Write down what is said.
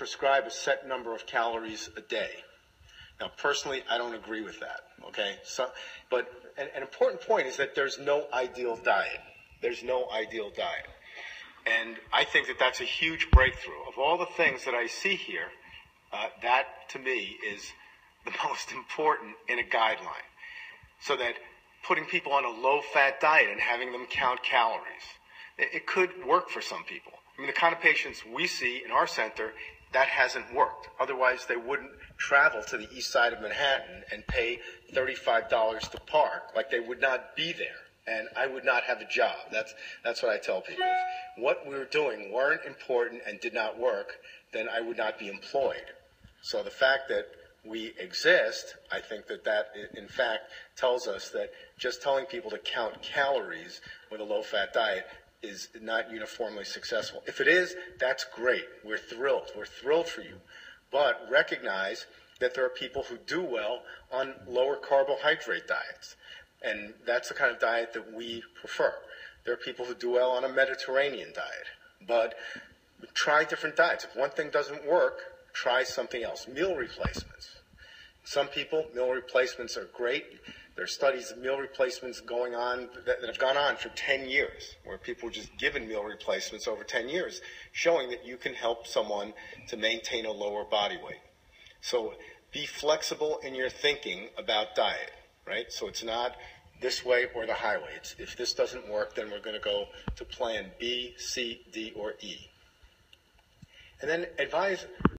prescribe a set number of calories a day. Now, personally, I don't agree with that, okay? But an important point is that there's no ideal diet. There's no ideal diet. And I think that that's a huge breakthrough. Of all the things that I see here, that to me is the most important in a guideline. So that putting people on a low-fat diet and having them count calories, it could work for some people. I mean, the kind of patients we see in our center, that hasn't worked. Otherwise, they wouldn't travel to the east side of Manhattan and pay $35 to park. Like, they would not be there. And I would not have a job. That's what I tell people. If what we were doing weren't important and did not work, then I would not be employed. So the fact that we exist, I think that in fact tells us that just telling people to count calories with a low-fat diet is not uniformly successful. If it is, that's great. We're thrilled. We're thrilled for you. But recognize that there are people who do well on lower carbohydrate diets. And that's the kind of diet that we prefer. There are people who do well on a Mediterranean diet. But try different diets. If one thing doesn't work, try something else. Meal replacements. Some people, meal replacements are great. There are studies of meal replacements going on that have gone on for 10 years, where people were just given meal replacements over 10 years, showing that you can help someone to maintain a lower body weight. So be flexible in your thinking about diet, right? So it's not this way or the highway. If this doesn't work, then we're going to go to plan B, C, D, or E. And then advise